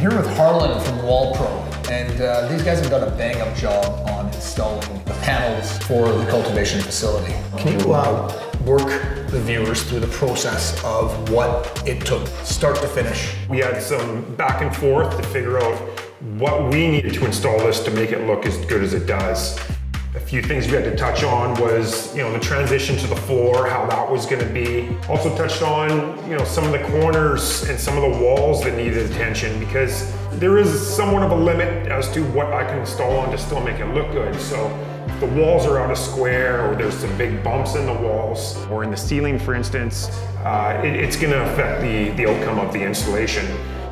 here with Harlan from Wall Pro, and these guys have done a bang-up job on installing the panels for the cultivation facility. Can you work the viewers through the process of what it took, start to finish? We had some back and forth to figure out what we needed to install this to make it look as good as it does. A few things we had to touch on was, the transition to the floor, how that was going to be. Also touched on, some of the corners and some of the walls that needed attention, because there is somewhat of a limit as to what I can install on to still make it look good. So if the walls are out of square, or there's some big bumps in the walls, or in the ceiling, for instance, it's going to affect the outcome of the installation.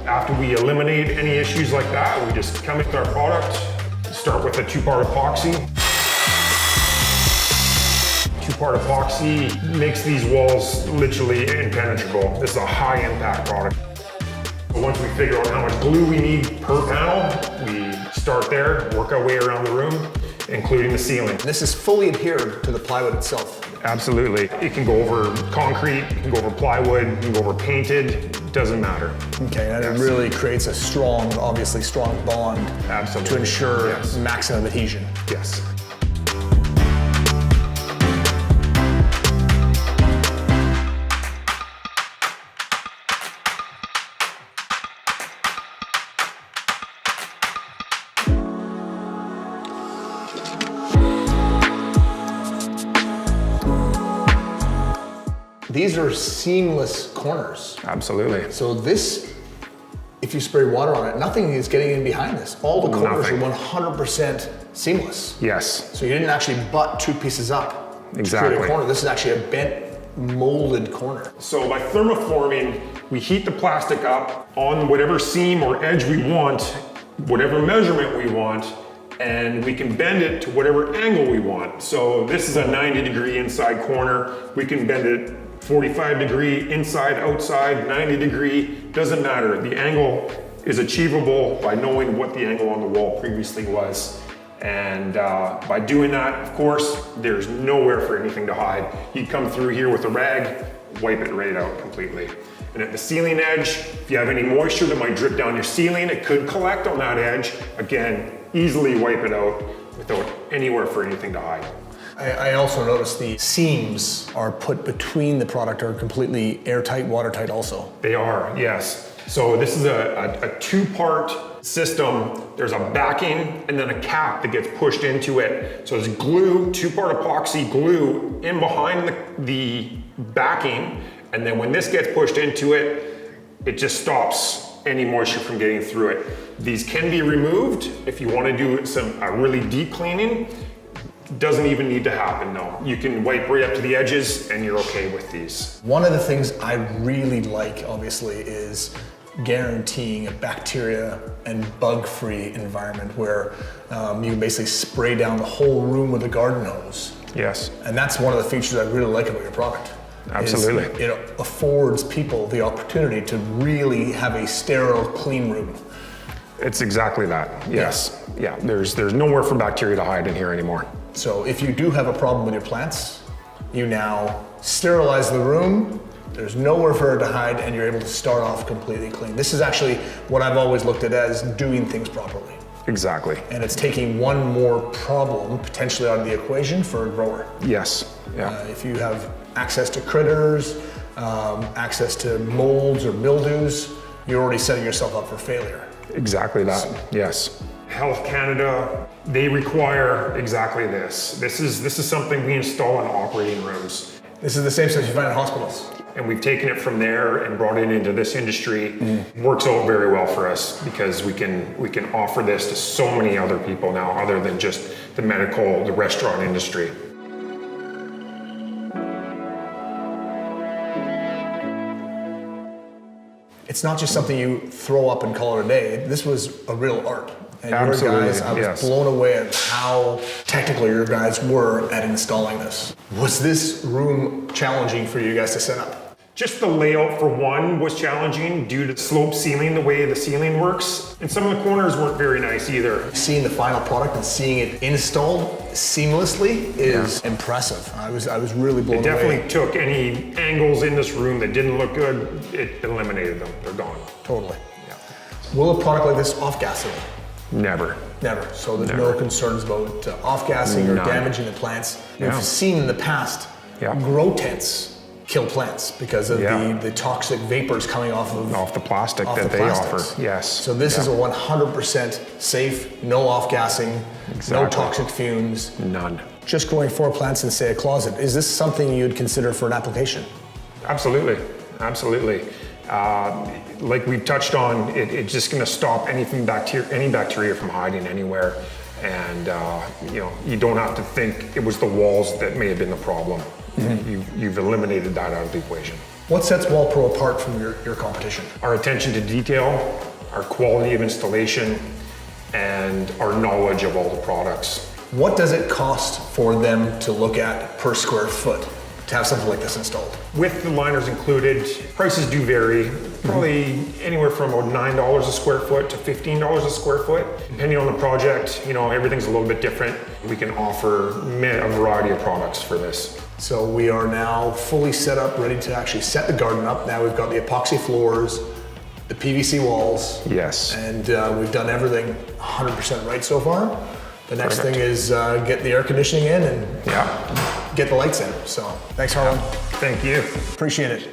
After we eliminate any issues like that, we just come with our product, start with a 2-part epoxy. 2-part epoxy makes these walls literally impenetrable. This is a high impact product. Once we figure out how much glue we need per panel, we start there, work our way around the room, including the ceiling. This is fully adhered to the plywood itself. Absolutely. It can go over concrete, it can go over plywood, it can go over painted, doesn't matter. Okay, and it really creates a strong, obviously strong bond. Absolutely. To ensure maximum adhesion. Yes. These are seamless corners. Absolutely. So this, if you spray water on it, nothing is getting in behind this. All the corners are 100% seamless. Yes. So you didn't actually butt 2 pieces up Exactly. to create a corner. This is actually a bent, molded corner. So by thermoforming, we heat the plastic up on whatever seam or edge we want, whatever measurement we want, and we can bend it to whatever angle we want. So this is a 90-degree inside corner. We can bend it 45-degree inside, outside, 90-degree, doesn't matter. The angle is achievable by knowing what the angle on the wall previously was. And by doing that, of course, there's nowhere for anything to hide. You come through here with a rag, wipe it right out completely. And at the ceiling edge, if you have any moisture that might drip down your ceiling, it could collect on that edge. Again, easily wipe it out without anywhere for anything to hide. I also noticed the seams are put between the product, are completely airtight, watertight also. They are, yes. So this is a 2-part system. There's a backing and then a cap that gets pushed into it. So there's glue, 2-part epoxy glue in behind the backing. And then when this gets pushed into it, it just stops any moisture from getting through it. These can be removed if you want to do a really deep cleaning. Doesn't even need to happen, no. You can wipe right up to the edges and you're okay with these. One of the things I really like, obviously, is guaranteeing a bacteria and bug-free environment where you basically spray down the whole room with a garden hose. Yes. And that's one of the features I really like about your product. Absolutely. It affords people the opportunity to really have a sterile, clean room. It's exactly that, yes. Yeah, there's nowhere for bacteria to hide in here anymore. So if you do have a problem with your plants, you now sterilize the room, there's nowhere for it to hide, and you're able to start off completely clean. This is actually what I've always looked at as doing things properly. Exactly. And it's taking one more problem potentially out of the equation for a grower. Yes, yeah. If you have access to critters, access to molds or mildews, you're already setting yourself up for failure. Exactly that, yes. Health Canada, they require exactly this. This is something we install in operating rooms. This is the same stuff you find in hospitals. And we've taken it from there and brought it into this industry. Works out very well for us because we can offer this to so many other people now, other than just the medical, the restaurant industry. It's not just something you throw up and call it a day. This was a real art. And Absolutely, your guys, I was blown away at how technical your guys were at installing this. Was this room challenging for you guys to set up? Just the layout for one was challenging due to slope ceiling, the way the ceiling works. And some of the corners weren't very nice either. Seeing the final product and seeing it installed seamlessly is impressive. I was really blown away. It definitely took any angles in this room that didn't look good, it eliminated them, they're gone. Totally. Yeah. Will a product like this off-gas at all? Never. Never. So there's no concerns about off-gassing or damaging the plants. Yeah. We've seen in the past grow tents kill plants because of the toxic vapors coming off the plastic off that the they plastics. offer. Yes. So this is a 100% safe, no off-gassing, no toxic fumes. None. Just growing 4 plants in, say, a closet. Is this something you'd consider for an application? Absolutely. Absolutely. Like we touched on, it's just going to stop any bacteria from hiding anywhere, and you don't have to think it was the walls that may have been the problem. You've eliminated that out of the equation. What sets WallPro apart from your competition? Our attention to detail, our quality of installation, and our knowledge of all the products. What does it cost for them to look at per square foot to have something like this installed? With the liners included, prices do vary. Probably anywhere from about $9 a square foot to $15 a square foot. Depending on the project, everything's a little bit different. We can offer a variety of products for this. So we are now fully set up, ready to actually set the garden up. Now we've got the epoxy floors, the PVC walls. Yes. And we've done everything 100% right so far. The next thing is get the air conditioning in and get the lights in. So thanks, Harlan. Thank you. Appreciate it.